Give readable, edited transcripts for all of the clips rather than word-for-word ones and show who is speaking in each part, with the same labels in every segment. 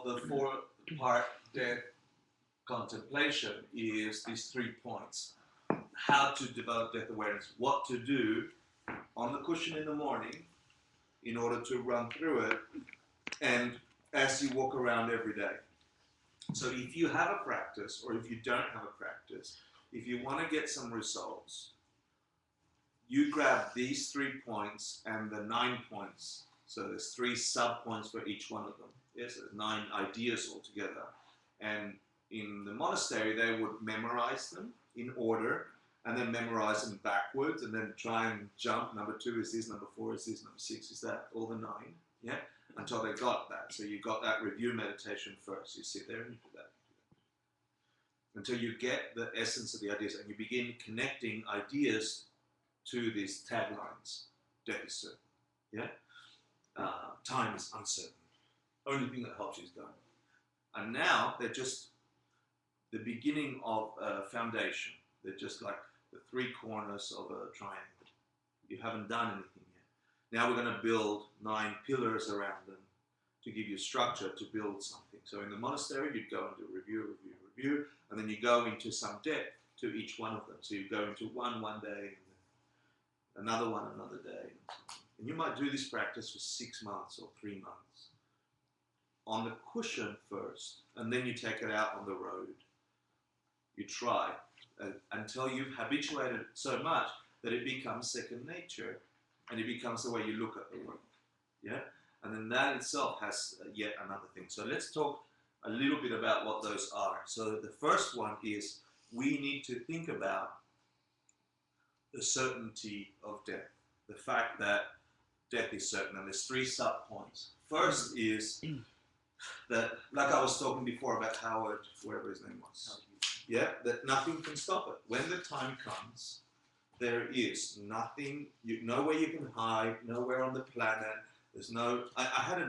Speaker 1: the four-part death contemplation is these 3 points. How to develop death awareness, what to do on the cushion in the morning in order to run through it, and as you walk around every day. So if you have a practice, or if you don't have a practice, if you want to get some results, you grab these 3 points and the 9 points. So there's 3 sub-points for each one of them. Yes, there's 9 ideas altogether. And in the monastery, they would memorize them in order, and then memorize them backwards, and then try and jump. Number 2 is this, number 4 is this, number 6 is that, all the 9, yeah, until they got that. So you got that review meditation first. You sit there and you do that. Until you get the essence of the ideas, and you begin connecting ideas to these taglines. Death is certain, yeah? Time is uncertain. Only thing that helps you is going. And now they're just the beginning of a foundation. They're just like the 3 corners of a triangle. You haven't done anything yet. Now we're going to build 9 pillars around them to give you structure to build something. So in the monastery, you'd go and do review, and then you go into some depth to each one of them. So you go into one day, and another one another day. And you might do this practice for 6 months or 3 months. On the cushion first, and then you take it out on the road. You try until you've habituated so much that it becomes second nature, and it becomes the way you look at the world. Yeah? And then that itself has yet another thing. So let's talk a little bit about what those are. So the first one is we need to think about the certainty of death. The fact that death is certain. And there's 3 sub-points. First is that, like I was talking before about Howard, whatever his name was. Yeah, that nothing can stop it. When the time comes, there is nothing, nowhere you can hide, nowhere on the planet. There's no, I had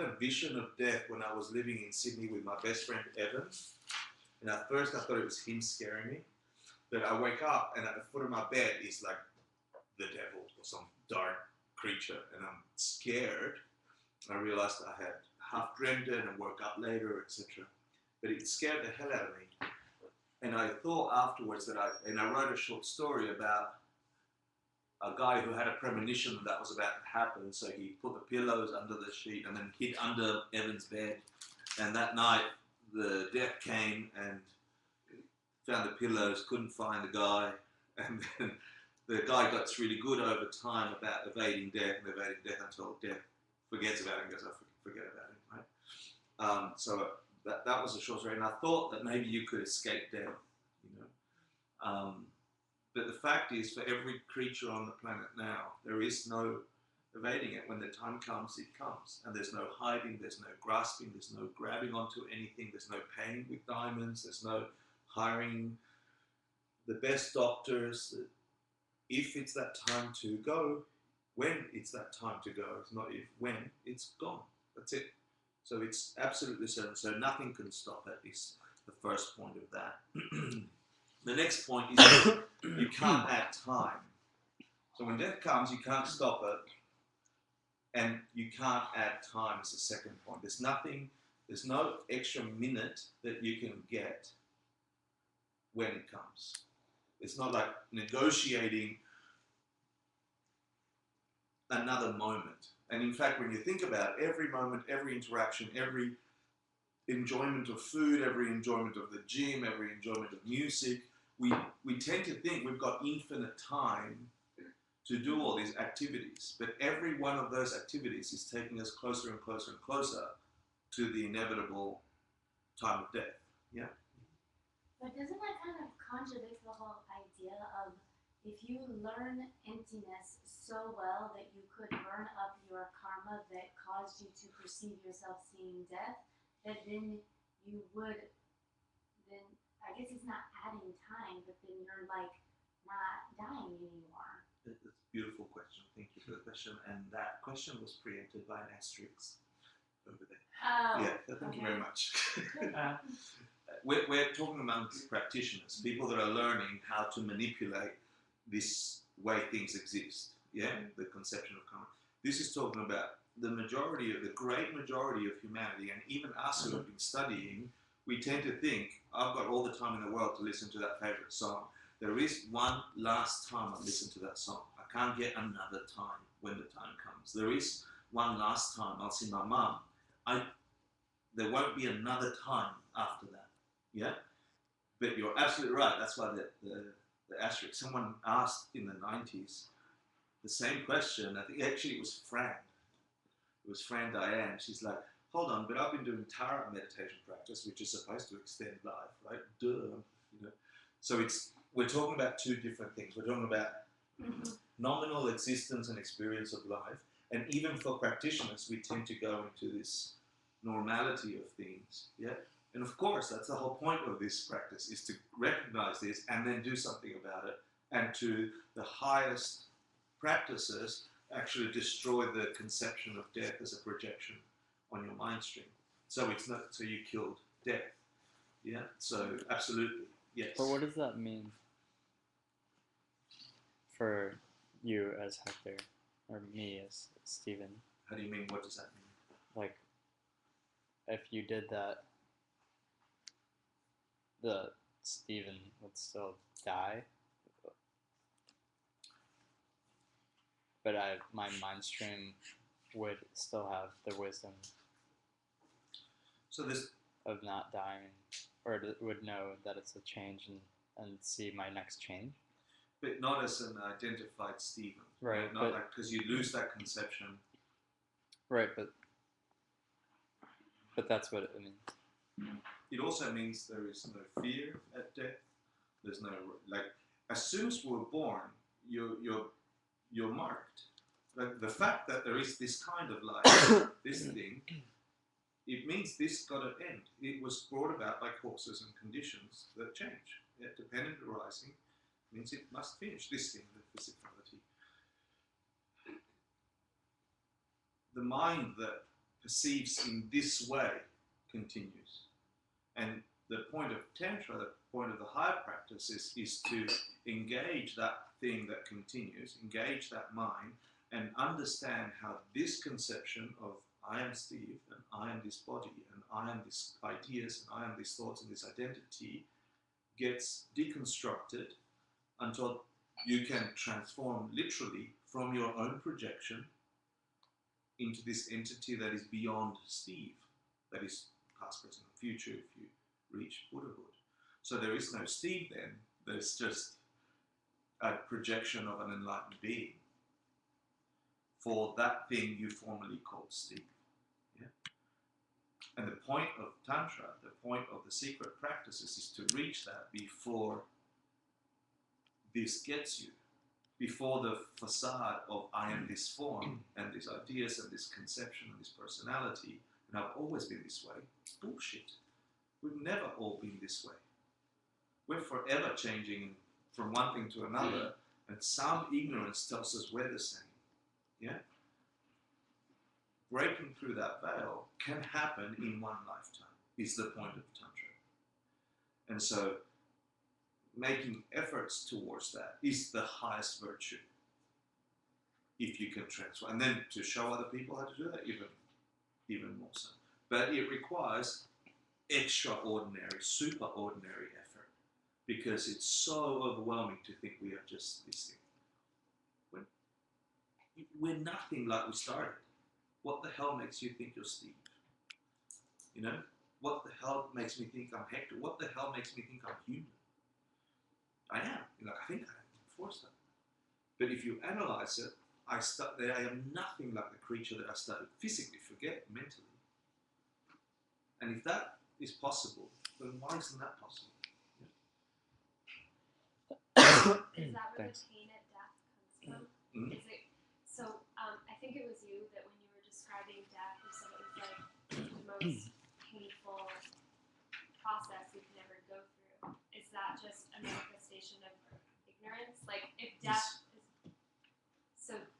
Speaker 1: a vision of death when I was living in Sydney with my best friend Evan. And at first I thought it was him scaring me. But I wake up and at the foot of my bed is like the devil or some dark creature, and I'm scared. I realized I had half dreamt it and woke up later, etc. But it scared the hell out of me. And I thought afterwards that I wrote a short story about a guy who had a premonition that was about to happen. So he put the pillows under the sheet and then hid under Evan's bed. And that night, the death came and found the pillows, couldn't find the guy. And then the guy got really good over time about evading death until death forgets about it and goes, I forget about it, right? So that was a short story. And I thought that maybe you could escape death, you know. But the fact is, for every creature on the planet now, there is no evading it. When the time comes, it comes. And there's no hiding, there's no grasping, there's no grabbing onto anything, there's no pain with diamonds, there's no hiring the best doctors. If it's that time to go, when it's that time to go, it's not if, when, it's gone. That's it. So it's absolutely certain. So nothing can stop it, is the first point of that. The next point is you can't add time. So when death comes, you can't stop it, and you can't add time is the second point. There's no extra minute that you can get when it comes. It's not like negotiating another moment. And in fact, when you think about it, every moment, every interaction, every enjoyment of food, every enjoyment of the gym, every enjoyment of music, we tend to think we've got infinite time to do all these activities. But every one of those activities is taking us closer and closer and closer to the inevitable time of death. Yeah?
Speaker 2: But doesn't that kind of contradict the whole idea of if you learn emptiness so well that you could burn up your karma that caused you to perceive yourself seeing death, that then you would, then I guess it's not adding time, but then you're like not dying anymore.
Speaker 1: That's a beautiful question. Thank you for the question. And that question was preempted by an asterisk over there.
Speaker 2: Oh.
Speaker 1: Yeah, thank you very much. We're talking amongst practitioners, people that are learning how to manipulate this way things exist, yeah, the conception of karma. This is talking about the great majority of humanity, and even us who have been studying, we tend to think, I've got all the time in the world to listen to that favorite song. There is one last time I listen to that song. I can't get another time when the time comes. There is one last time I'll see my mum. There won't be another time after that. Yeah? But you're absolutely right. That's why the asterisk. Someone asked in the 90s the same question. I think actually it was Fran. It was Fran Diane. She's like, hold on, but I've been doing Tara meditation practice, which is supposed to extend life, right? Duh. You know? So we're talking about two different things. We're talking about nominal existence and experience of life. And even for practitioners, we tend to go into this normality of things. Yeah? And of course, that's the whole point of this practice, is to recognize this and then do something about it. And to the highest practices, actually destroy the conception of death as a projection on your mind stream. So it's not, so you killed death. Yeah? So absolutely, yes.
Speaker 3: But what does that mean for you as Hector, or me as Stephen?
Speaker 1: How do you mean, what does that mean?
Speaker 3: Like, if you did that, the Stephen would still die, but my mind stream would still have the wisdom
Speaker 1: So this
Speaker 3: of not dying, or would know that it's a change and see my next change.
Speaker 1: But not as an identified Stephen.
Speaker 3: Right.
Speaker 1: Not like, because you lose that conception.
Speaker 3: Right, but that's what it means.
Speaker 1: It also means there is no fear at death. There's no, like, as soon as we're born, you're marked. Like the fact that there is this kind of life, this thing, it means this got to end. It was brought about by causes and conditions that change. Yeah, dependent arising means it must finish. This thing, the physicality. The mind that perceives in this way continues. And the point of Tantra, the point of the higher practice is to engage that thing that continues, engage that mind, and understand how this conception of I am Steve, and I am this body, and I am these ideas, and I am these thoughts, and this identity gets deconstructed until you can transform literally from your own projection into this entity that is beyond Steve, that is past, present, and future if you reach Buddhahood. So there is no Steve then, there's just a projection of an enlightened being for that thing you formerly called Steve. Yeah? And the point of Tantra, the point of the secret practices is to reach that before this gets you, before the facade of I am this form and these ideas and this conception and this personality, and I've always been this way. It's bullshit. We've never all been this way. We're forever changing from one thing to another, and some ignorance tells us we're the same. Yeah? Breaking through that veil can happen in one lifetime, is the point of Tantra. And so, making efforts towards that is the highest virtue. If you can transform. And then to show other people how to do that, even more so. But it requires extraordinary, superordinary effort, because it's so overwhelming to think we are just this thing. We're nothing like we started. What the hell makes you think you're Steve? You know? What the hell makes me think I'm Hector? What the hell makes me think I'm human? I am. I think I am. Of course I am. But if you analyze it, I am nothing like the creature that I studied physically, forget mentally. And if that is possible, then why isn't that possible?
Speaker 2: Is that where the pain at death comes from?
Speaker 1: Mm-hmm.
Speaker 2: Is it, so I think it was you that when you were describing death, you said it was like the most painful process we can ever go through. Is that just a manifestation of ignorance? Like if death is,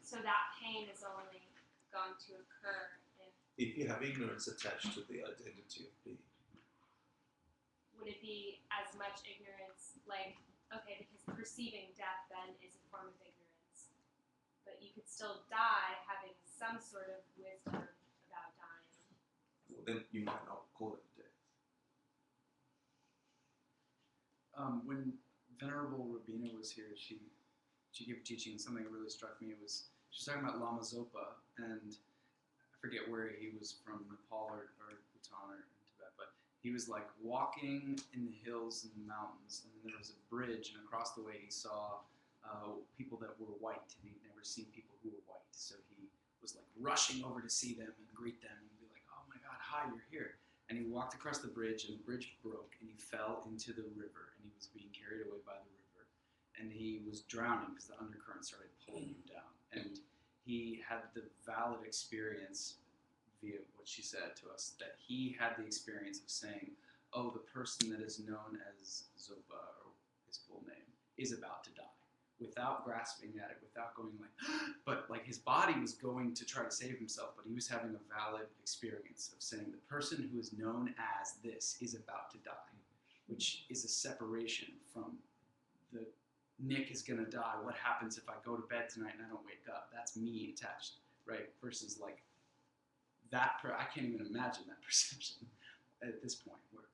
Speaker 2: so that pain is only going to occur
Speaker 1: if you have ignorance attached to the identity of being.
Speaker 2: Would it be as much ignorance, like, okay, because perceiving death then is a form of ignorance, but
Speaker 4: but you could still die having some sort of wisdom about dying.
Speaker 1: Well, then you might not call it death.
Speaker 5: When Venerable Rabina was here, she gave a teaching, and something that really struck me was she was talking about Lama Zopa, and I forget where he was from, Nepal or Bhutan or in Tibet, but he was like walking in the hills and the mountains, and then there was a bridge, and across the way he saw people that were white, and he'd never seen people who were white, so he was like rushing over to see them and greet them and be like, oh my God, hi, you're here. And he walked across the bridge, and the bridge broke, and he fell into the river, and he was being carried away by the river. And he was drowning because the undercurrent started pulling him down. And he had the valid experience, via what she said to us, that he had the experience of saying, oh, the person that is known as Zopa, or his full name, is about to die. Without grasping at it, without going like, but like his body was going to try to save himself, but he was having a valid experience of saying the person who is known as this is about to die, which is a separation from the Nick is gonna die. What happens if I go to bed tonight and I don't wake up? That's me attached, right? Versus like that, I can't even imagine that perception at this point where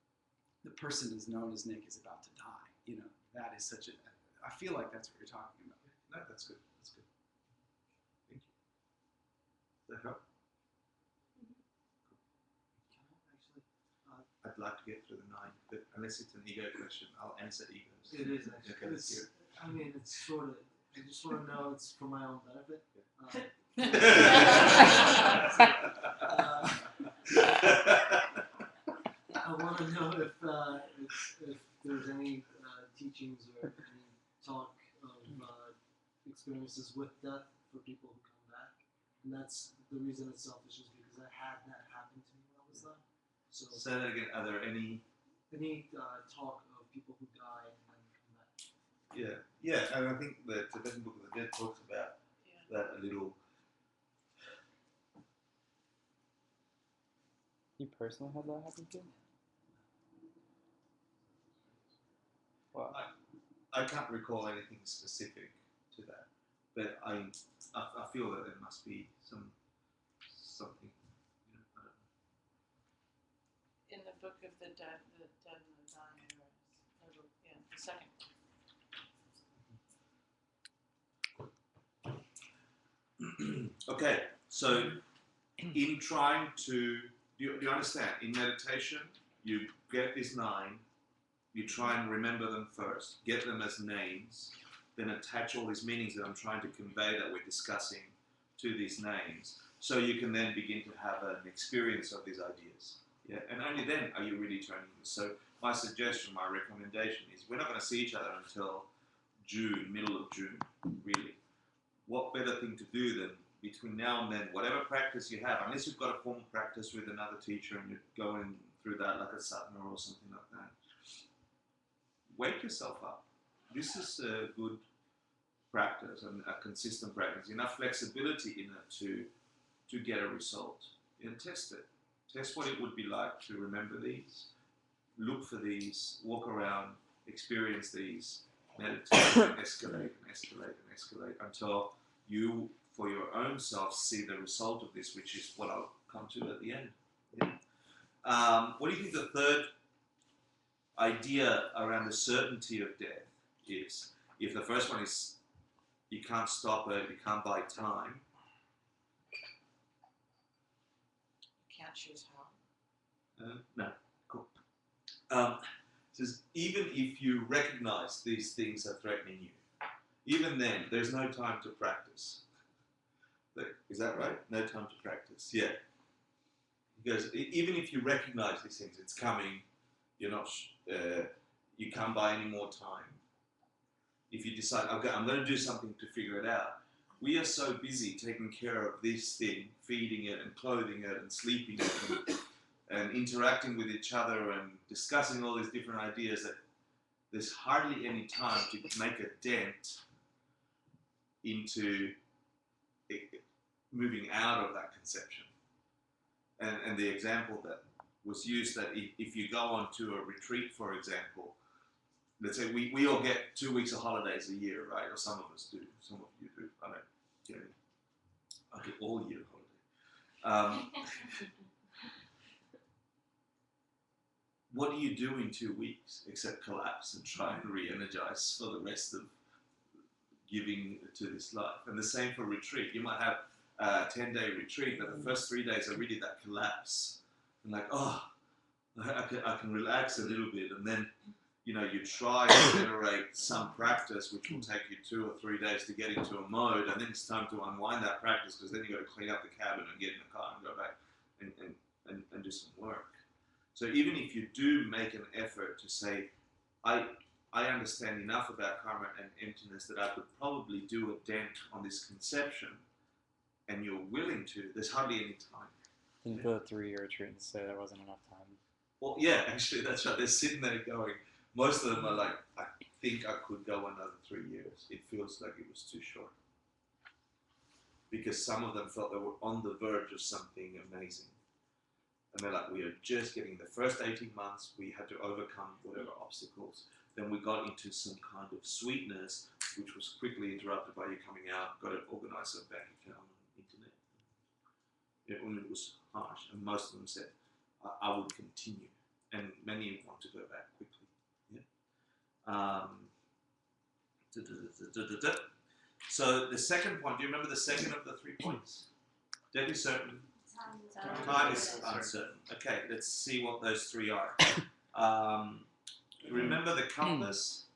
Speaker 5: the person is known as Nick is about to die. You know, that is such a, I feel like that's what you're talking about.
Speaker 1: No, that's good. That's good. Thank you. Does that help? I'd like to get through the 9, but unless it's an ego question, I'll answer egos.
Speaker 6: It is actually.
Speaker 1: Okay, let's
Speaker 6: It's,
Speaker 1: hear it.
Speaker 6: I mean, it's sort of. I just want to know it's for my own benefit. I want to know if there's any teachings or any talk of experiences with death for people who come back, and that's the reason it's selfish is because I had that happen to me when I was there. So
Speaker 1: Say that again. Are there any
Speaker 6: talk of people who die and then come back?
Speaker 1: Yeah, and I think the Tibetan Book of the Dead talks about that a little.
Speaker 3: You personally had that happen to you? Wow.
Speaker 1: I can't recall anything specific to that, but I feel that there must be something. You know, I don't know.
Speaker 7: In the Book of the Dead and the Dying, the second one.
Speaker 1: Okay, so in trying to, do you understand? In meditation, you get these 9, you try and remember them first, get them as names, then attach all these meanings that I'm trying to convey that we're discussing to these names, so you can then begin to have an experience of these ideas. Yeah, and only then are you really turning this. So my suggestion, my recommendation is we're not going to see each other until June, middle of June, really. What better thing to do than between now and then, whatever practice you have, unless you've got a formal practice with another teacher and you're going through that like a sadhana or something like that, wake yourself up. This is a good practice and a consistent practice, enough flexibility in it to get a result. And test it. Test what it would be like to remember these, look for these, walk around, experience these, meditate, and escalate and escalate and escalate until you, for your own self, see the result of this, which is what I'll come to at the end. Yeah. What do you think the third idea around the certainty of death is? If the first one is you can't stop it, you can't buy time.
Speaker 7: You can't choose how.
Speaker 1: No, cool. Says even if you recognize these things are threatening you, even then there's no time to practice. Is that right? No time to practice. Yeah. Because even if you recognize these things, it's coming. You're not. You can't buy any more time. If you decide, okay, I'm going to do something to figure it out. We are so busy taking care of this thing, feeding it and clothing it and sleeping it and interacting with each other and discussing all these different ideas that there's hardly any time to make a dent into moving out of that conception. And the example that was used, that if you go on to a retreat, for example, let's say we all get 2 weeks of holidays a year, right? Or some of us do, some of you do, I don't know, Yeah. Okay, all year holiday. What do you do in 2 weeks except collapse and try and re-energize for the rest of giving to this life? And the same for retreat. You might have a 10-day retreat, but the first 3 days are really that collapse. And like, oh, I can relax a little bit. And then, you know, you try to generate some practice, which will take you 2 or 3 days to get into a mode. And then it's time to unwind that practice, because then you've got to clean up the cabin and get in the car and go back and do some work. So even if you do make an effort to say, I understand enough about karma and emptiness that I could probably do a dent on this conception, and you're willing to, there's hardly any time.
Speaker 3: Didn't go 3-year retreat and say there wasn't enough time.
Speaker 1: Well, yeah, actually, that's right. They're sitting there going, most of them are like, I think I could go another 3 years. It feels like it was too short. Because some of them felt they were on the verge of something amazing. And they're like, we are just getting the first 18 months, we had to overcome whatever obstacles. Then we got into some kind of sweetness, which was quickly interrupted by you coming out, got to organize a bank account on the internet. It was harsh, and most of them said, I would continue. And many want to go back quickly. Yeah. So the second point, do you remember the second of the 3 points? Deadly certain. Time is uncertain. Okay, let's see what those 3 are. Remember the compass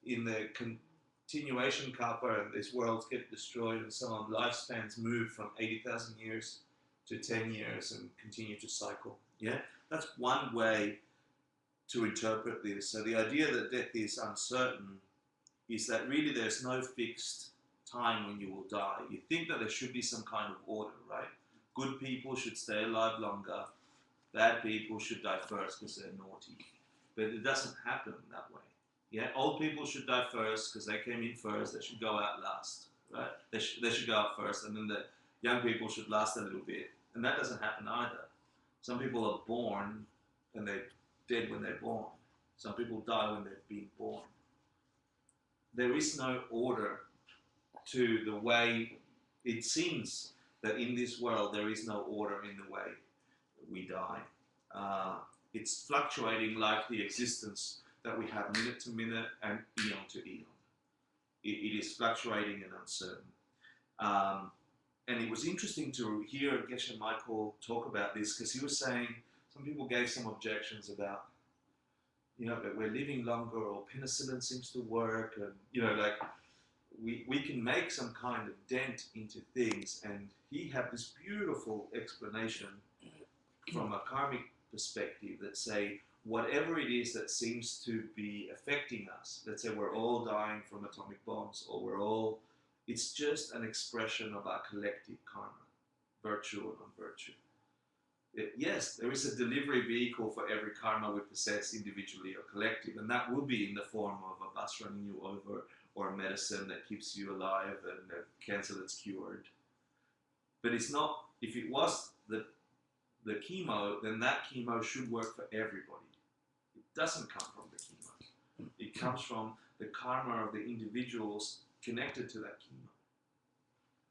Speaker 1: in the continuation kappa, and these worlds get destroyed and so on. Lifespans move from 80,000 years to 10 years and continue to cycle. Yeah, that's one way to interpret this. So the idea that death is uncertain is that really there's no fixed time when you will die. You think that there should be some kind of order, right? Good people should stay alive longer. Bad people should die first because they're naughty. But it doesn't happen that way. Yeah, old people should die first because they came in first. They should go out last, right? They should go out first, and then the young people should last a little bit. And that doesn't happen either. Some people are born and they're dead when they're born. Some people die when they've been born. There is no order to the way it seems that in this world there is no order in the way we die. It's fluctuating like the existence that we have minute to minute and eon to eon. It is fluctuating and uncertain. And it was interesting to hear Geshe Michael talk about this, because he was saying some people gave some objections about, you know, that we're living longer, or penicillin seems to work, and, you know, like we can make some kind of dent into things. And he had this beautiful explanation from a karmic perspective that say, whatever it is that seems to be affecting us, let's say we're all dying from atomic bombs, or it's just an expression of our collective karma, virtue or non-virtue. Yes, there is a delivery vehicle for every karma we possess individually or collective, and that will be in the form of a bus running you over, or a medicine that keeps you alive, and a cancer that's cured. But it's not, if it was the chemo, then that chemo should work for everybody. It doesn't come from the chemo. It comes from the karma of the individuals connected to that chemo.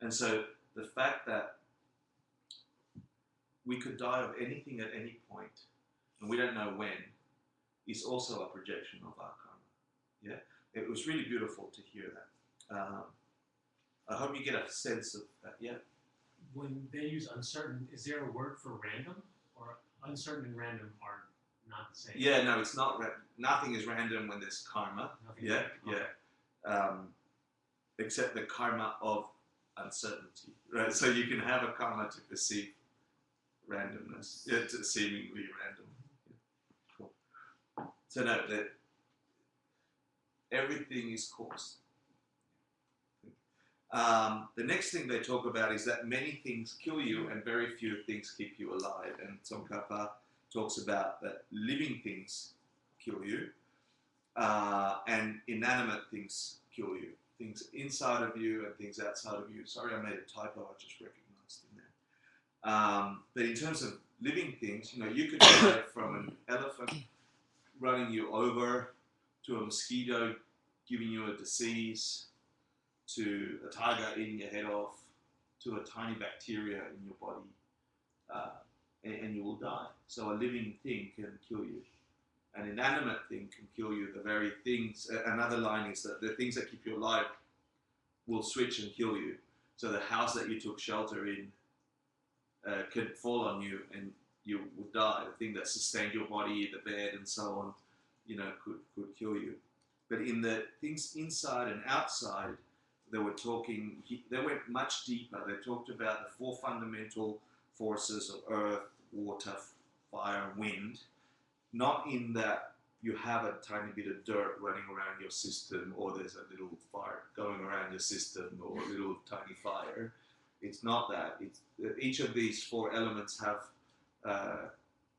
Speaker 1: And so the fact that we could die of anything at any point, and we don't know when, is also a projection of our karma. Yeah, it was really beautiful to hear that. I hope you get a sense of that. Yeah.
Speaker 8: When they use uncertain, is there a word for random, or uncertain and random are not the same?
Speaker 1: Yeah, no, it's not. Nothing is random when there's karma.
Speaker 8: Nothing
Speaker 1: Yeah,
Speaker 8: okay.
Speaker 1: yeah. Except the karma of uncertainty, right? So you can have a karma to perceive randomness, yeah, to seemingly random. Yeah. Cool. So no, that everything is caused. The next thing they talk about is that many things kill you and very few things keep you alive. And Tsongkhapa talks about that living things kill you and inanimate things kill you. Things inside of you and things outside of you. Sorry, I made a typo, I just recognized in there. But in terms of living things, you know, you could die from an elephant running you over, to a mosquito giving you a disease, to a tiger eating your head off, to a tiny bacteria in your body, and you will die. So a living thing can kill you. An inanimate thing can kill you. The very things, another line is that the things that keep you alive will switch and kill you. So the house that you took shelter in could fall on you and you would die. The thing that sustained your body, the bed and so on, could kill you. But in the things inside and outside, they went much deeper. They talked about the 4 fundamental forces of earth, water, fire, and wind. Not in that you have a tiny bit of dirt running around your system, or there's a little fire going around your system, or a little tiny fire. It's not that. It's each of these 4 elements have.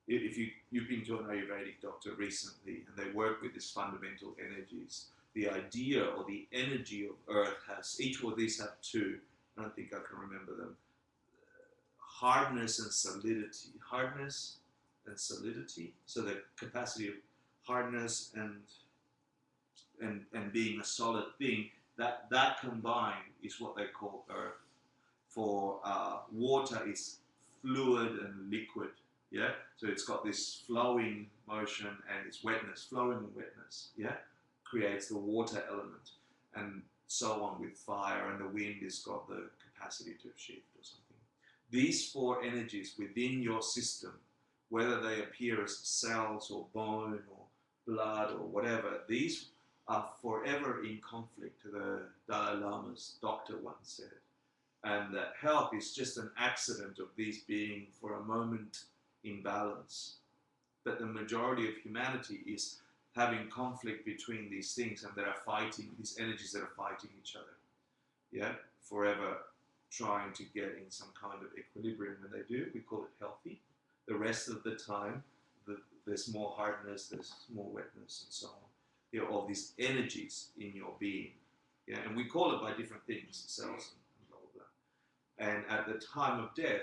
Speaker 1: If you've been to an Ayurvedic doctor recently, and they work with these fundamental energies, the idea or the energy of earth has, each of these have 2. I don't think I can remember them. Hardness and solidity. Hardness and solidity. So the capacity of hardness and being a solid thing, that combined is what they call earth. For water is fluid and liquid. Yeah, so it's got this flowing motion and its wetness, flowing and wetness. Yeah, creates the water element, and so on with fire, and the wind has got the capacity to shift or something. These 4 energies within your system, whether they appear as cells or bone or blood or whatever, these are forever in conflict, the Dalai Lama's doctor once said. And that health is just an accident of these being for a moment in balance. But the majority of humanity is having conflict between these things, and that are fighting, these energies that are fighting each other. Yeah, forever trying to get in some kind of equilibrium. When they do, we call it healthy. The rest of the time, there's more hardness, there's more wetness, and so on. All these energies in your being. Yeah, and we call it by different things, cells and blah, blah, blah. And at the time of death,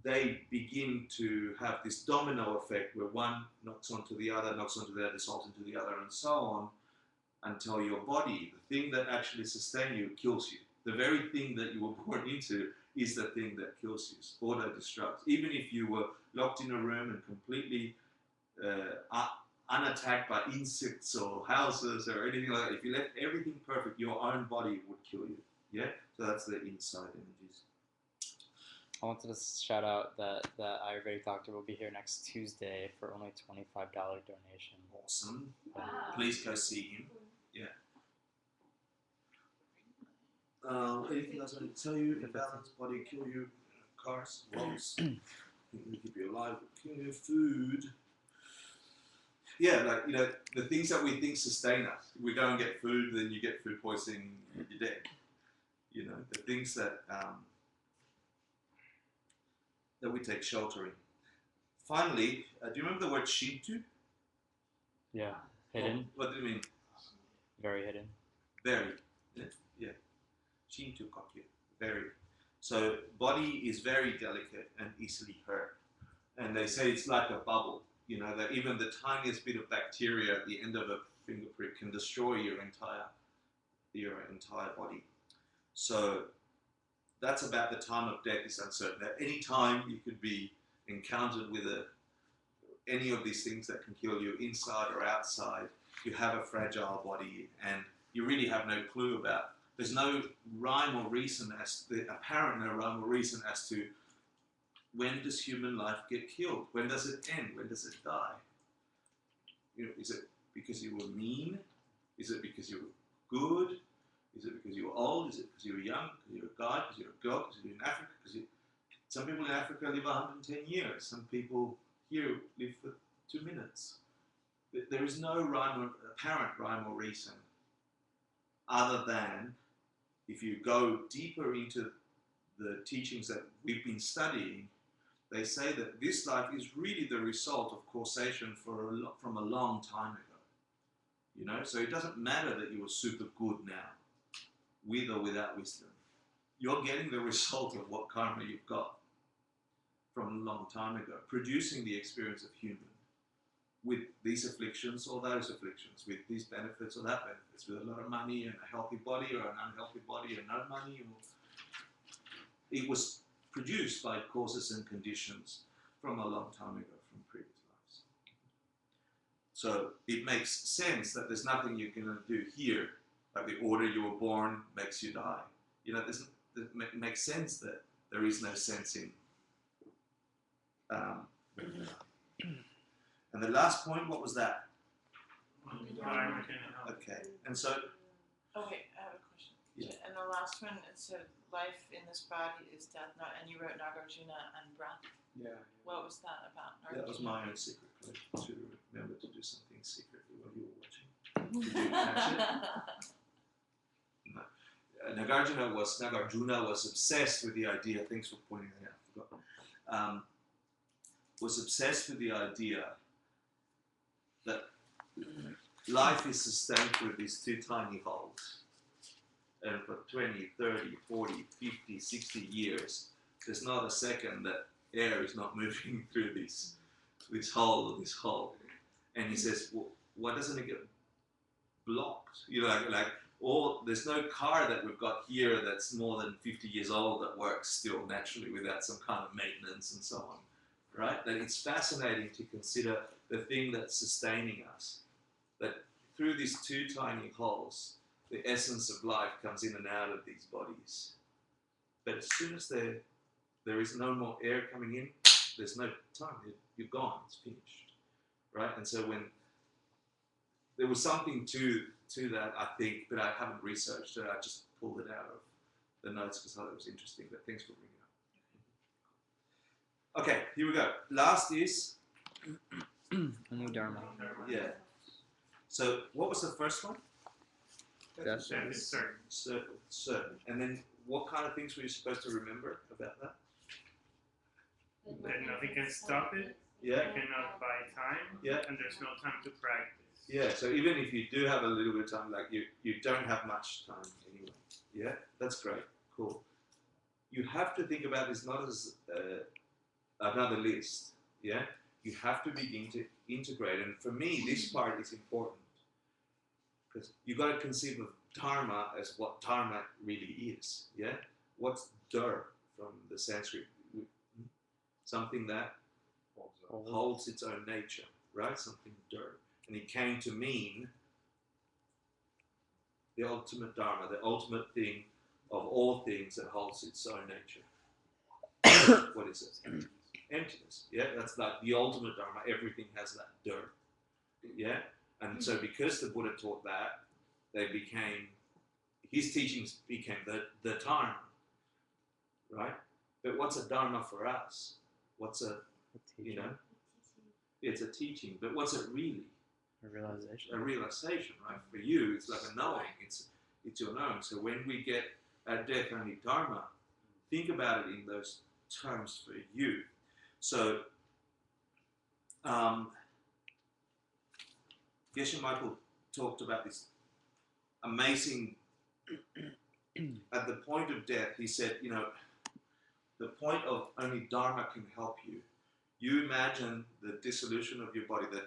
Speaker 1: they begin to have this domino effect where one knocks onto the other, dissolves into the other, and so on, until your body, the thing that actually sustains you, kills you. The very thing that you were born into is the thing that kills you, auto-destructs. Even if you were locked in a room and completely unattacked by insects or houses or anything like that, if you left everything perfect, your own body would kill you. Yeah? So that's the inside energies.
Speaker 3: I wanted to shout out that the Ayurvedic doctor will be here next Tuesday for only $25 donation.
Speaker 1: Awesome.
Speaker 4: Wow.
Speaker 1: Please go see him. Yeah. Anything else I need to tell you? Imbalance, body kill you, cars, walls, keep you alive, kill you, food. Yeah, the things that we think sustain us. We go and get food, then you get food poisoning, you're dead. The things that we take shelter in. Finally, do you remember the word Shinto?
Speaker 3: Yeah, hidden.
Speaker 1: What do you mean?
Speaker 3: Very hidden.
Speaker 1: Very. Yeah. Shinto kokyu. Very. So body is very delicate and easily hurt. And they say it's like a bubble. That even the tiniest bit of bacteria at the end of a finger prick can destroy your entire body. So that's about the time of death is uncertain. At any time you could be encountered with any of these things that can kill you inside or outside. You have a fragile body and you really have no clue about. There's no rhyme or reason as to when does human life get killed? When does it end? When does it die? Is it because you were mean? Is it because you were good? Is it because you were old? Is it because you were young? Because you were a guy? Because you were a girl? Because you're in Africa? Some people in Africa live 110 years. Some people here live for 2 minutes. There is no apparent rhyme or reason, other than if you go deeper into the teachings that we've been studying, they say that this life is really the result of causation from a long time ago. So it doesn't matter that you were super good now, with or without wisdom. You're getting the result of what karma you've got from a long time ago, producing the experience of human, with these afflictions or those afflictions, with these benefits or that benefits, with a lot of money and a healthy body or an unhealthy body and no money. It was produced by causes and conditions from a long time ago, from previous lives. So it makes sense that there's nothing you can do here, like the order you were born makes you die. You know, it makes sense that there is no sense in when you die. And the last point, what was that? Okay, and so.
Speaker 7: Oh wait, I have a question.
Speaker 1: Yeah.
Speaker 7: And the last one, it said life in this body is death, not, and you wrote Nagarjuna and breath.
Speaker 5: Yeah.
Speaker 7: What was that about?
Speaker 1: That was
Speaker 7: Nagarjuna?
Speaker 1: my own secret code, to remember to do something secretly while you were watching. Did you catch it? No. Nagarjuna was obsessed with the idea, thanks for pointing that out, I forgot. Was obsessed with the idea that life is sustained through these two tiny holes. And for 20, 30, 40, 50, 60 years, there's not a second that air is not moving through this hole or this hole. And he says, well, why doesn't it get blocked? You know, there's no car that we've got here that's more than 50 years old that works still naturally without some kind of maintenance and so on, right? That it's fascinating to consider the thing that's sustaining us, that through these two tiny holes, the essence of life comes in and out of these bodies. But as soon as there is no more air coming in, there's no time, you're gone, it's finished, right? And so when there was something to that, I think, but I haven't researched it, I just pulled it out of the notes because I thought it was interesting, but thanks for bringing it up. Okay, here we go. Last is
Speaker 3: Only Dharma.
Speaker 1: yeah. So what was the first one?
Speaker 3: Yes.
Speaker 1: Certain. And then what kind of things were you supposed to remember about that?
Speaker 9: That nothing can stop it.
Speaker 1: Yeah.
Speaker 9: You cannot buy time.
Speaker 1: Yeah.
Speaker 9: And there's no time to practice.
Speaker 1: Yeah, so even if you do have a little bit of time, like you don't have much time anyway. Yeah, that's great. Cool. You have to think about this not as another list. Yeah, you have to begin to integrate. And for me, this part is important because you've got to conceive of dharma as what dharma really is. Yeah, what's dhar from the Sanskrit? Something that holds its own nature, right? Something dhar. And it came to mean the ultimate dharma, the ultimate thing of all things that holds its own nature. What is it? Emptiness. Yeah, that's like the ultimate dharma. Everything has that dhar. Yeah, and so because the Buddha taught that, his teachings became the dharma, right? But what's a dharma for us? What's it's a teaching, but what's it really?
Speaker 3: A realization.
Speaker 1: A realization, right? For you, it's like a knowing. It's your knowing. So when we get at death only dharma, think about it in those terms for you. So, Geshe Michael talked about this amazing. At the point of death, he said, the point of only dharma can help you. You imagine the dissolution of your body, the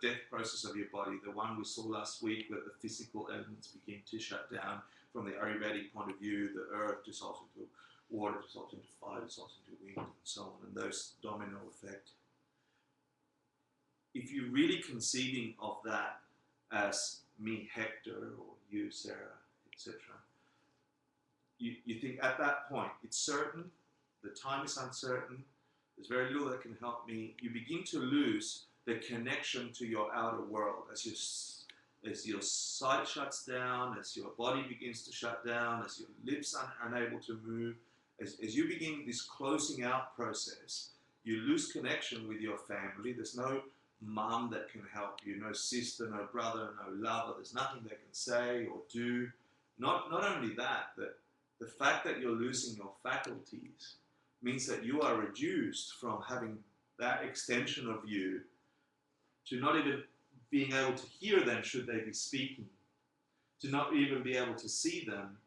Speaker 1: death process of your body, the one we saw last week where the physical elements begin to shut down from the Ayurvedic point of view, the earth dissolves into water, dissolves into fire, dissolves into wind, and so on, and those domino effect. If you're really conceiving of that as me, Hector, or you, Sarah, etc., you think at that point, it's certain, the time is uncertain, there's very little that can help me. You begin to lose the connection to your outer world as your sight shuts down, as your body begins to shut down, as your lips are unable to move. As you begin this closing out process, you lose connection with your family. There's no mom that can help you, no sister, no brother, no lover. There's nothing they can say or do. Not only that, but the fact that you're losing your faculties means that you are reduced from having that extension of you to not even being able to hear them should they be speaking, to not even be able to see them,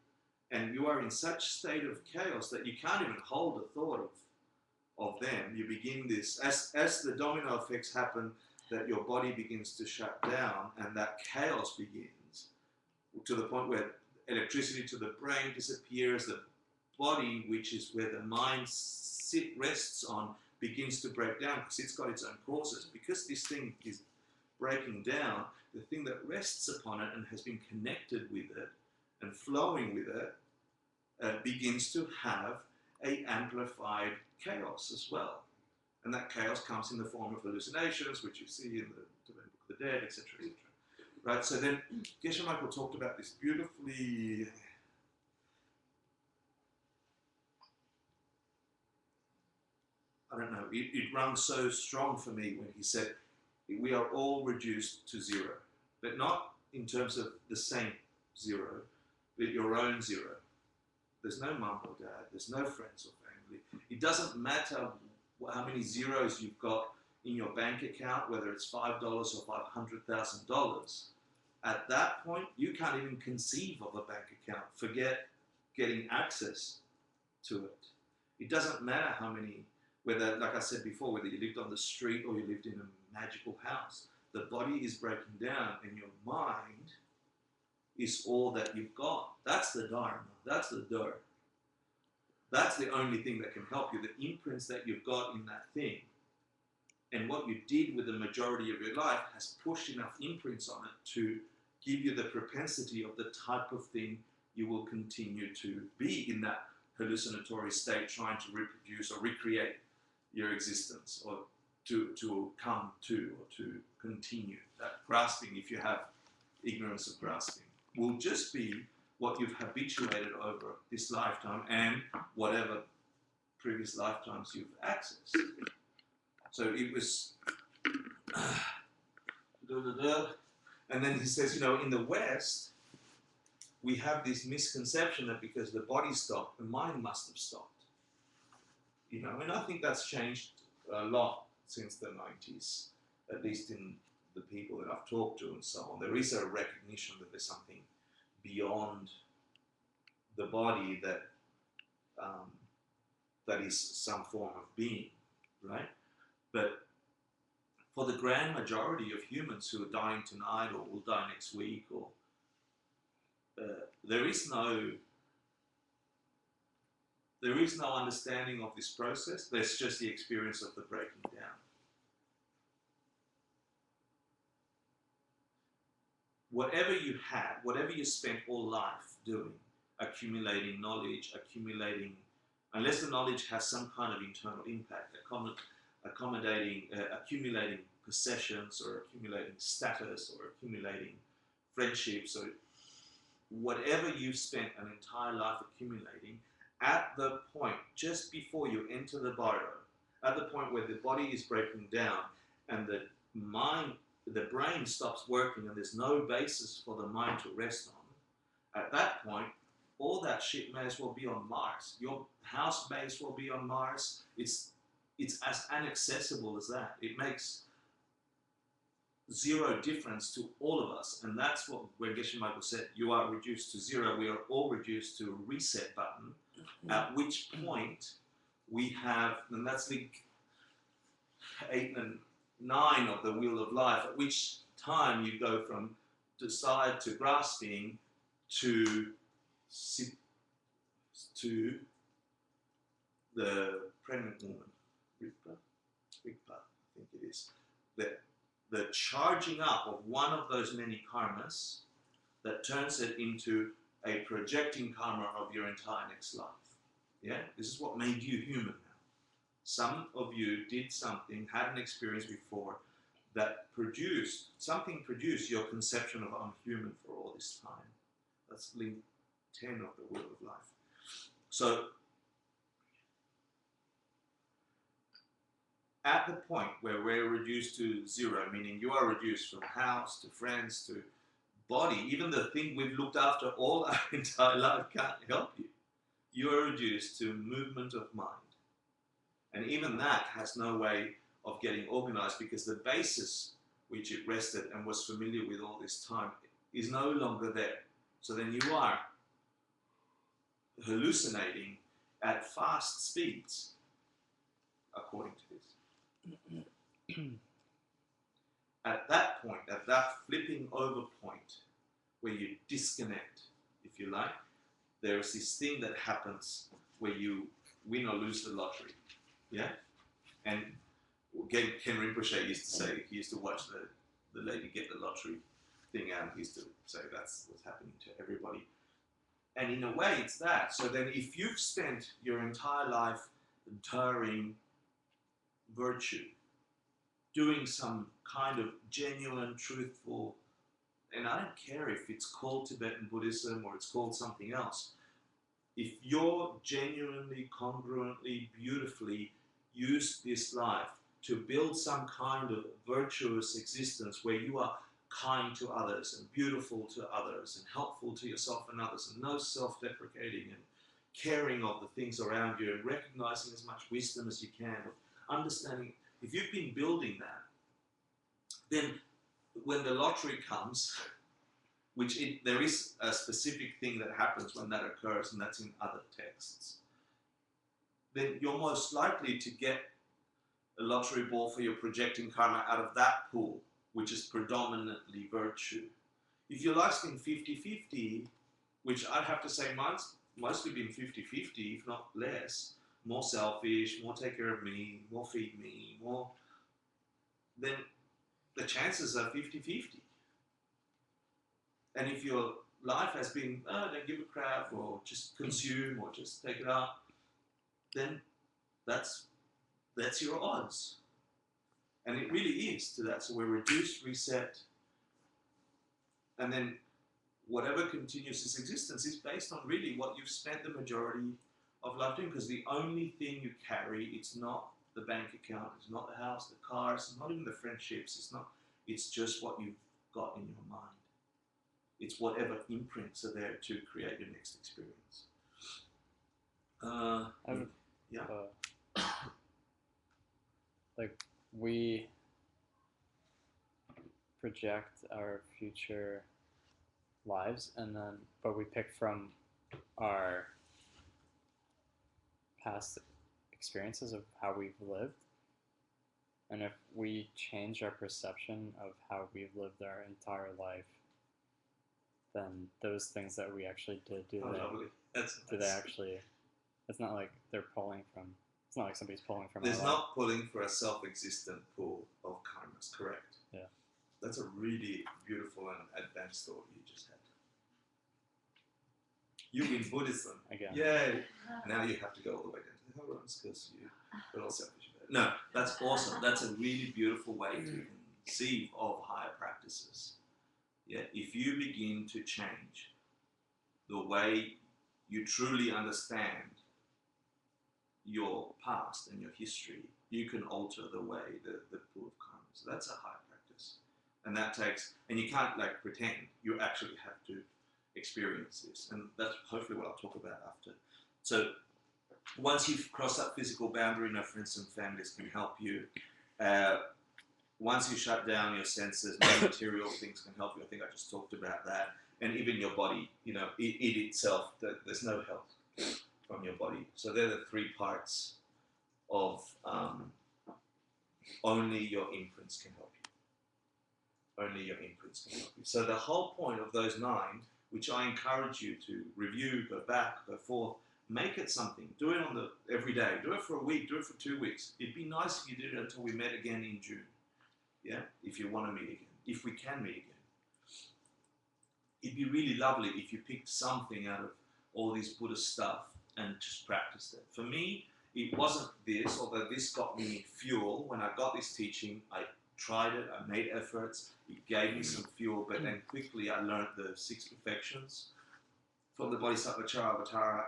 Speaker 1: and you are in such state of chaos that you can't even hold a thought of them. You begin this, as the domino effects happen, that your body begins to shut down and that chaos begins to the point where electricity to the brain disappears, the body, which is where the mind rests on, begins to break down because it's got its own causes. Because this thing is breaking down, the thing that rests upon it and has been connected with it and flowing with it begins to have a amplified chaos as well. And that chaos comes in the form of hallucinations, which you see in the Book of the Dead, etc., etc. Right? So then Geshe Michael talked about this beautifully. I don't know, it rung so strong for me when he said, we are all reduced to zero, but not in terms of the same zero, but your own zero. There's no mum or dad, there's no friends or family. It doesn't matter how many zeros you've got in your bank account, whether it's $5 or $500,000. At that point, you can't even conceive of a bank account. Forget getting access to it. It doesn't matter how many, whether, like I said before, whether you lived on the street or you lived in a magical house. The body is breaking down and your mind is all that you've got. That's the Dharma. That's the Dur. That's the only thing that can help you. The imprints that you've got in that thing and what you did with the majority of your life has pushed enough imprints on it to give you the propensity of the type of thing you will continue to be in that hallucinatory state, trying to reproduce or recreate your existence, or to come to, or to continue. That grasping, if you have ignorance of grasping, will just be what you've habituated over this lifetime and whatever previous lifetimes you've accessed. So it was, and then he says, you know, in the West, we have this misconception that because the body stopped, the mind must have stopped. You know, and I think that's changed a lot since the 90s, at least in the people that I've talked to and so on. There is a recognition that there's something beyond the body that that is some form of being, right? But for the grand majority of humans who are dying tonight or will die next week, or there is no understanding of this process. There's just the experience of the breaking down. Whatever you had, whatever you spent all life doing, accumulating knowledge, unless the knowledge has some kind of internal impact, accumulating possessions or accumulating status or accumulating friendships, or whatever you've spent an entire life accumulating, at the point, just before you enter the bardo, at the point where the body is breaking down and the brain stops working and there's no basis for the mind to rest on, at that point, all that shit may as well be on Mars. Your house may as well be on Mars. It's as inaccessible as that. It makes zero difference to all of us. And that's what, when Geshe Michael said, you are reduced to zero, we are all reduced to a reset button, at which point we have, and that's link 8 and 9 of the Wheel of Life, at which time you go from decide to grasping to the pregnant woman, Rikpa, I think it is, the charging up of one of those many karmas that turns it into a projecting karma of your entire next life. Yeah, this is what made you human now. Some of you did something, had an experience before that produced your conception of I'm human for all this time. That's link 10 of the Wheel of Life. So at the point where we're reduced to zero, meaning you are reduced from house to friends to body, even the thing we've looked after all our entire life can't help you. You are reduced to movement of mind. And even that has no way of getting organized, because the basis which it rested and was familiar with all this time is no longer there. So then you are hallucinating at fast speeds, according to this. that flipping over point where you disconnect, if you like, there is this thing that happens where you win or lose the lottery. Yeah? And Ken Rinpoche used to say, he used to watch the lady get the lottery thing out, he used to say that's what's happening to everybody. And in a way, it's that. So then if you've spent your entire life adoring virtue, doing some kind of genuine, truthful, and I don't care if it's called Tibetan Buddhism or it's called something else, if you're genuinely, congruently, beautifully use this life to build some kind of virtuous existence where you are kind to others and beautiful to others and helpful to yourself and others and no self-deprecating and caring of the things around you and recognizing as much wisdom as you can, understanding, if you've been building that, then when the lottery comes, there is a specific thing that happens when that occurs, and that's in other texts, then you're most likely to get a lottery ball for your projecting karma out of that pool, which is predominantly virtue. If your life's been 50-50, which I'd have to say mine's mostly been 50-50, if not less, more selfish, more take care of me, more feed me, more, then the chances are 50-50. And if your life has been, oh, don't give a crap, or just consume, or just take it out, then that's your odds. And it really is to that. So we're reduced, reset, and then whatever continues this existence is based on really what you've spent the majority of life doing, because the only thing you carry, it's not the bank account, it's not the house, the cars, it's not even the friendships, it's just what you've got in your mind. It's whatever imprints are there to create your next experience. Yeah.
Speaker 3: Like, we project our future lives, but we pick from our past experiences of how we've lived. And if we change our perception of how we've lived our entire life, then those things that we actually did, they actually, it's not like they're pulling from, it's not like somebody's pulling from
Speaker 1: There's
Speaker 3: our
Speaker 1: not pulling for a self-existent pool of karmas, correct?
Speaker 3: Yeah.
Speaker 1: That's a really beautiful and advanced thought you just had. You in Buddhism.
Speaker 3: Again.
Speaker 1: Yay! Now you have to go all the way down to the Hurons because you're all selfish about it. No, that's awesome. That's a really beautiful way to conceive of higher practices. Yeah, if you begin to change the way you truly understand your past and your history, you can alter the way the pool of karma. So that's a high practice. And that takes, and you can't like pretend, you actually have to experience this. And that's hopefully what I'll talk about after. So once you've crossed that physical boundary, no friends and families can help you. Once you shut down your senses, no material things can help you. I think I just talked about that. And even your body, it itself, there's no help from your body. So they're the three parts of only your imprints can help you. Only your imprints can help you. So the whole point of those 9, which I encourage you to review, go back, go forth, make it something. Do it every day. Do it for a week. Do it for 2 weeks. It'd be nice if you did it until we met again in June. Yeah, if you want to meet again, if we can meet again. It'd be really lovely if you picked something out of all this Buddhist stuff and just practiced it. For me, it wasn't this, although this got me fuel. When I got this teaching, I tried it, I made efforts, it gave me some fuel, but then quickly I learned the 6 perfections from the Bodhisattva Charavatara,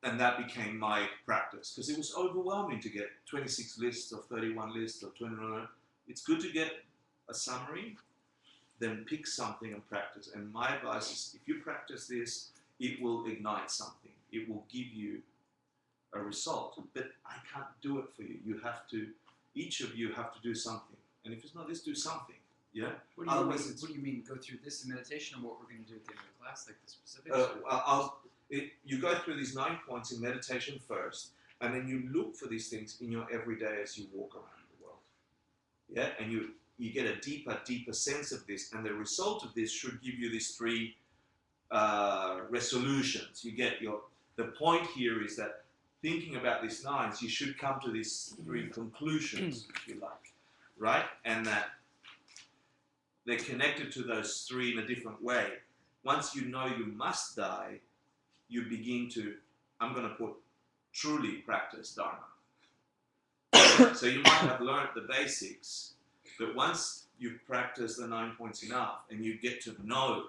Speaker 1: and that became my practice, because it was overwhelming to get 26 lists or 31 lists or 21. It's good to get a summary, then pick something and practice. And my advice is, if you practice this, it will ignite something. It will give you a result. But I can't do it for you. Each of you have to do something. And if it's not this, do something. Yeah?
Speaker 5: What do you mean? Go through this in meditation, or what we're going to do at the end of the class, like the specifics?
Speaker 1: You go through these 9 points in meditation first, and then you look for these things in your everyday as you walk around the world. Yeah? And you get a deeper sense of this, and the result of this should give you these three resolutions. You get the point here is that thinking about these nines, you should come to these three conclusions, if you like, right? And that they're connected to those three in a different way. Once you know you must die, you begin to, I'm going to put, truly practice Dharma. So you might have learned the basics, but once you've practiced the 9 points enough and you get to know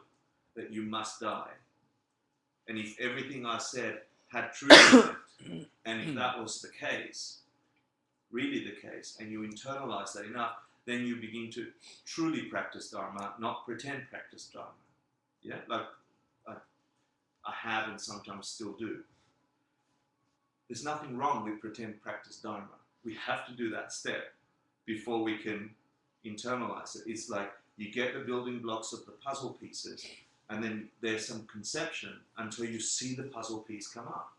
Speaker 1: that you must die, and if everything I said had truth in it, and if that was the case, really the case, and you internalize that enough, then you begin to truly practice Dharma, not pretend practice Dharma. Yeah, like I have and sometimes still do. There's nothing wrong with pretend practice Dharma. We have to do that step before we can internalize it. It's like you get the building blocks of the puzzle pieces, and then there's some conception until you see the puzzle piece come up.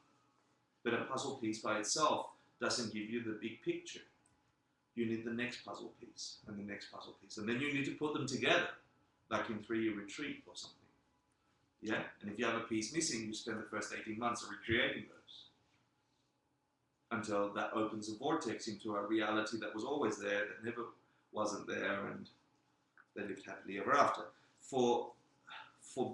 Speaker 1: But a puzzle piece by itself doesn't give you the big picture. You need the next puzzle piece and the next puzzle piece. And then you need to put them together, like in 3-year retreat or something. Yeah? And if you have a piece missing, you spend the first 18 months recreating those until that opens a vortex into a reality that was always there, that never wasn't there, and they lived happily ever after. For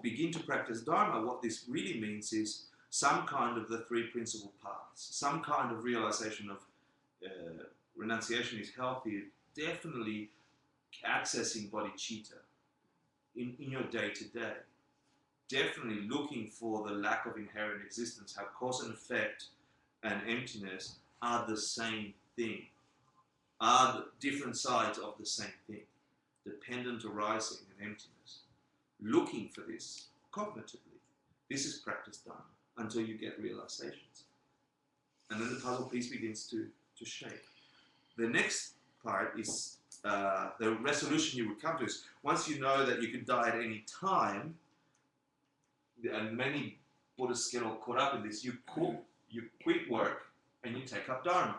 Speaker 1: begin to practice Dharma, what this really means is some kind of the three principal paths, some kind of realization of renunciation is healthy, definitely accessing bodhicitta in your day-to-day. Definitely looking for the lack of inherent existence, how cause and effect and emptiness are the same thing, are the different sides of the same thing, dependent arising and emptiness. Looking for this cognitively. This is practice Dharma until you get realizations. And then the puzzle piece begins to shape. The next part is the resolution you would come to is once you know that you could die at any time, and many Buddhists get all caught up in this, you quit work and you take up Dharma.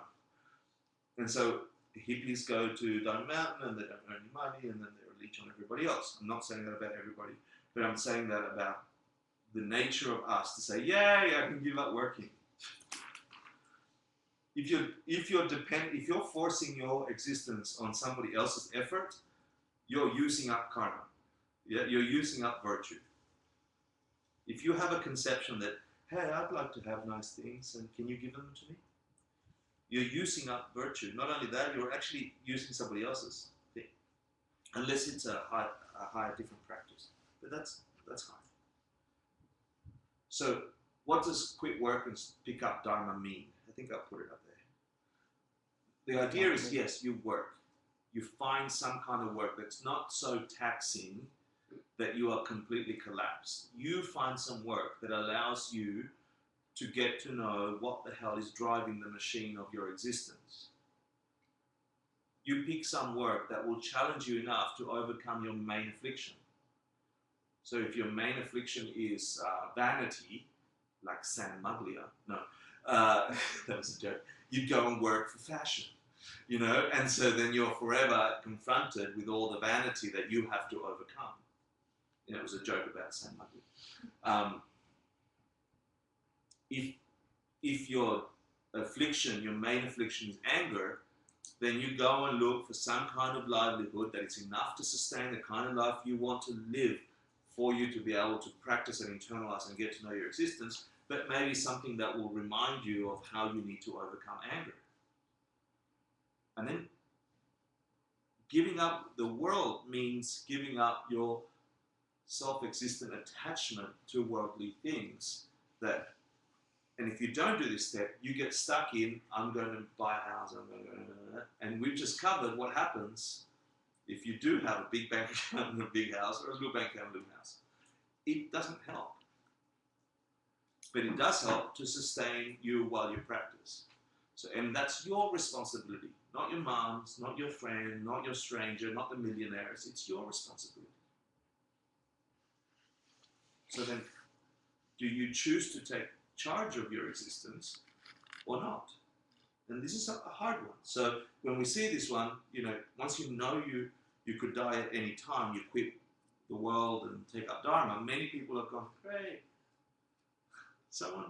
Speaker 1: And so hippies go to Dharma Mountain and they don't earn any money and then they're a leech on everybody else. I'm not saying that about everybody, but I'm saying that about the nature of us to say, yay, I can give up working. If you're forcing your existence on somebody else's effort, you're using up karma. Yeah? You're using up virtue. If you have a conception that, hey, I'd like to have nice things, and can you give them to me? You're using up virtue. Not only that, you're actually using somebody else's thing. Unless it's a higher different practice. But that's fine. So what does quit work and pick up Dharma mean? I think I'll put it up there. The idea is, yes, you work. You find some kind of work that's not so taxing that you are completely collapsed. You find some work that allows you to get to know what the hell is driving the machine of your existence. You pick some work that will challenge you enough to overcome your main affliction. So if your main affliction is vanity, like San Maglia, no, that was a joke, you'd go and work for fashion, you know, and so then you're forever confronted with all the vanity that you have to overcome. You know, it was a joke about San Maglia. If your affliction, your main affliction is anger, then you go and look for some kind of livelihood that is enough to sustain the kind of life you want to live for you to be able to practice and internalize and get to know your existence, but maybe something that will remind you of how you need to overcome anger. And then giving up the world means giving up your self-existent attachment to worldly things that. And if you don't do this step, you get stuck in, I'm going to buy a house, and we've just covered what happens if you do have a big bank account and a big house, or a little bank account and a little house. It doesn't help. But it does help to sustain you while you practice. So, and that's your responsibility, not your mom's, not your friend, not your stranger, not the millionaires. It's your responsibility. So then, do you choose to take charge of your existence or not? And this is a hard one. So when we see this one, you know, once you know you you could die at any time, you quit the world and take up Dharma, many people have gone, great, someone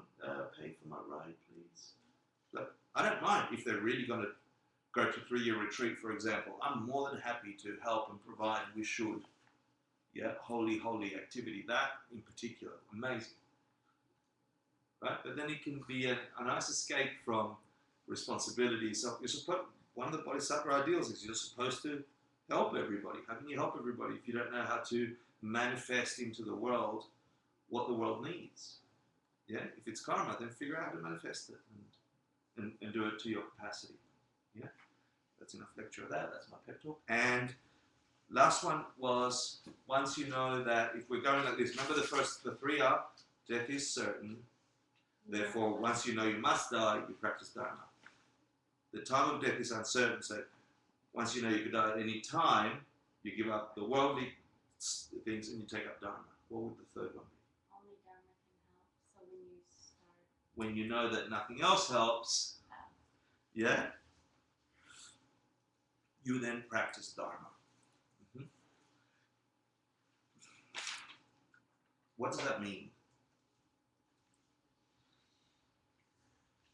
Speaker 1: pay for my ride, please. But I don't mind if they're really going to go to 3-year retreat, for example. I'm more than happy to help and provide. We should. Yeah, holy activity. That in particular, amazing. Right? But then it can be a nice escape from responsibility. So you're supposed, one of the Bodhisattva ideals is you're supposed to help everybody. How can you help everybody if you don't know how to manifest into the world what the world needs? Yeah, if it's karma, then figure out how to manifest it and do it to your capacity. Yeah, that's enough lecture of that. That's my pep talk. And last one was, once you know that if we're going like this, remember the 3 are, death is certain. Therefore, once you know you must die, you practice Dharma. The time of death is uncertain, so once you know you could die at any time, you give up the worldly things and you take up Dharma. What would the third one be?
Speaker 2: Only Dharma can help. So when you start.
Speaker 1: When you know that nothing else helps, yeah, you then practice Dharma. Mm-hmm. What does that mean?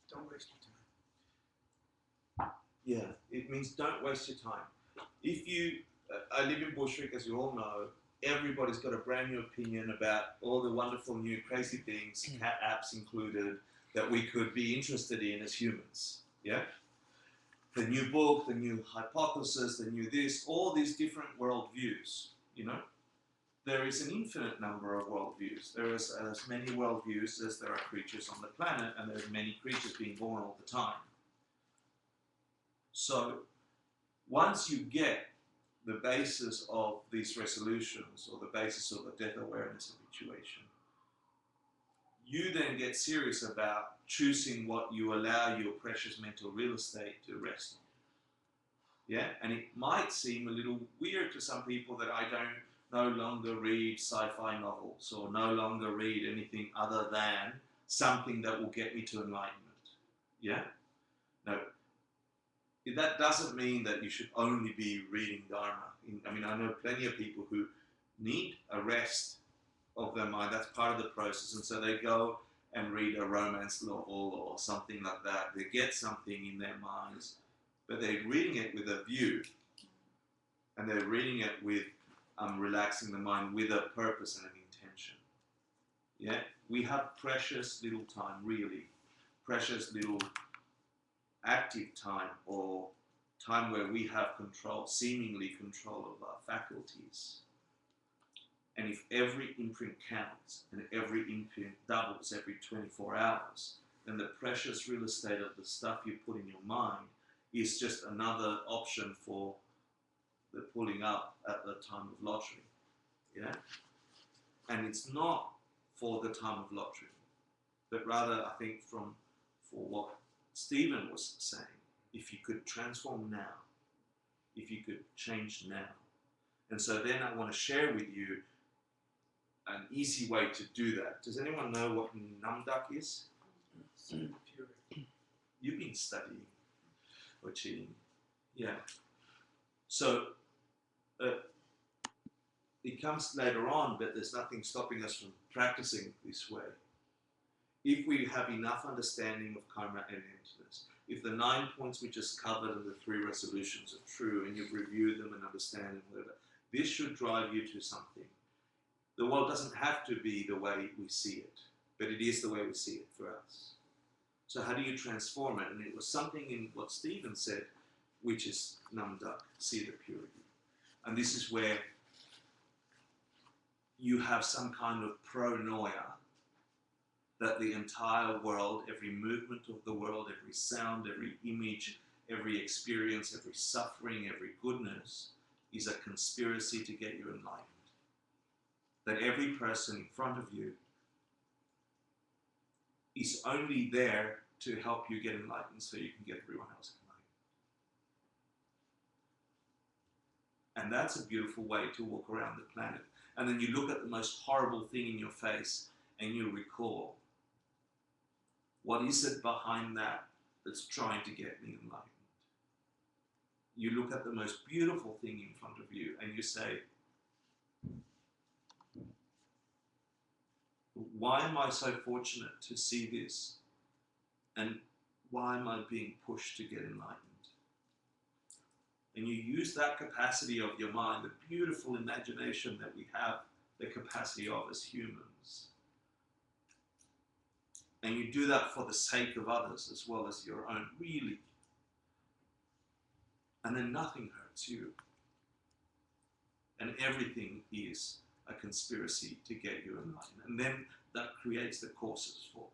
Speaker 5: Don't waste your time.
Speaker 1: Yeah, it means don't waste your time. If you, I live in Bushwick, as you all know, everybody's got a brand new opinion about all the wonderful new crazy things, cat apps included, that we could be interested in as humans. Yeah? The new book, the new hypothesis, the new this, all these different worldviews, you know? There is an infinite number of worldviews. There is as many worldviews as there are creatures on the planet, and there's many creatures being born all the time. So once you get the basis of these resolutions, or the basis of the death awareness habituation, you then get serious about choosing what you allow your precious mental real estate to rest on. Yeah, and it might seem a little weird to some people that I don't no longer read sci-fi novels or no longer read anything other than something that will get me to enlightenment. Yeah? No, that doesn't mean that you should only be reading Dharma. I mean, I know plenty of people who need a rest of their mind. That's part of the process. And so they go and read a romance novel or something like that. They get something in their minds, but they're reading it with a view. And they're reading it with relaxing the mind with a purpose and an intention. Yeah? We have precious little time, really. Precious little active time, or time where we have control, seemingly control of our faculties. And if every imprint counts and every imprint doubles every 24 hours, then the precious real estate of the stuff you put in your mind is just another option for the pulling up at the time of lottery. Yeah? And it's not for the time of lottery, but rather, I think, for what Stephen was saying, if you could transform now, if you could change now. And so then I want to share with you an easy way to do that. Does anyone know what namdak is? You've been studying or cheating. Yeah. So it comes later on, but there's nothing stopping us from practicing this way. If we have enough understanding of karma and emptiness, if the 9 points we just covered and the 3 resolutions are true, and you've reviewed them and understand them, whatever, this should drive you to something. The world doesn't have to be the way we see it, but it is the way we see it for us. So how do you transform it? And it was something in what Stephen said, which is namdak, see the purity. And this is where you have some kind of pronoia that the entire world, every movement of the world, every sound, every image, every experience, every suffering, every goodness is a conspiracy to get you enlightened. That every person in front of you is only there to help you get enlightened so you can get everyone else enlightened. And that's a beautiful way to walk around the planet. And then you look at the most horrible thing in your face and you recall, what is it behind that that's trying to get me enlightened? you look at the most beautiful thing in front of you and you say, why am I so fortunate to see this? And why am I being pushed to get enlightened? And you use that capacity of your mind, the beautiful imagination that we have the capacity of as humans. And you do that for the sake of others as well as your own, really. And then nothing hurts you. And everything is a conspiracy to get you enlightened. And then that creates the courses for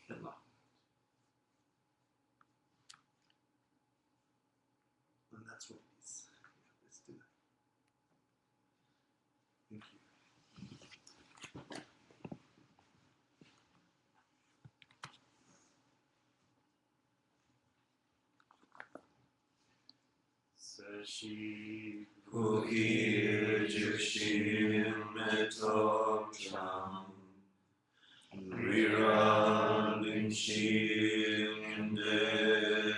Speaker 1: enlightenment. And that's what it is. Yeah, let's do that. Thank you.
Speaker 9: Sashi
Speaker 1: Pukir Jishim Metokram Viral Inshim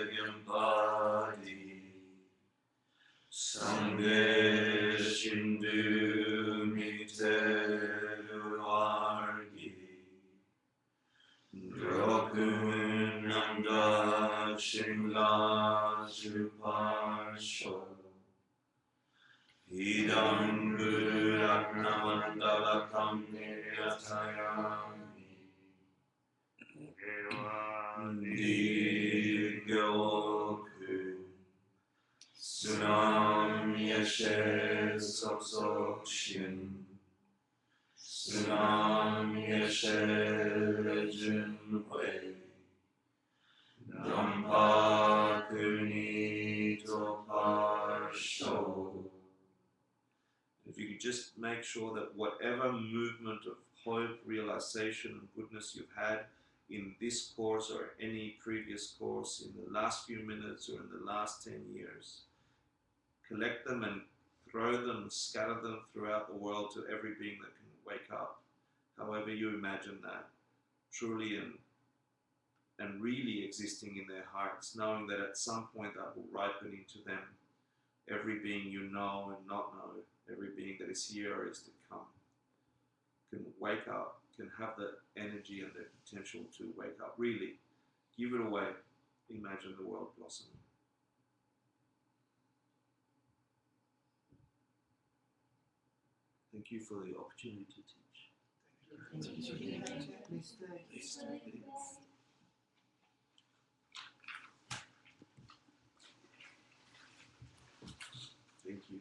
Speaker 1: Degimpadi Sangye Shindu Miteruargi Drokun Nanda Shimla Suparsho Idam Guru Ragnamandala Kamniyatayami Digoku Sunam Yeshe Soksokshin Sunam Yeshe Rejunwe Nampa Kunito Parsho. If you could just make sure that whatever movement of hope, realization, and goodness you've had in this course or any previous course in the last few minutes or in the last 10 years, collect them and throw them, scatter them throughout the world to every being that can wake up, however you imagine that, truly and really existing in their hearts, knowing that at some point that will ripen into them, every being you know and not know, every being that is here or is to come, can wake up, can have the energy and the potential to wake up. Really, give it away. Imagine the world blossoming. Thank you for the opportunity to teach.
Speaker 6: Thank you. Please stay.
Speaker 1: Please stay. Thank you.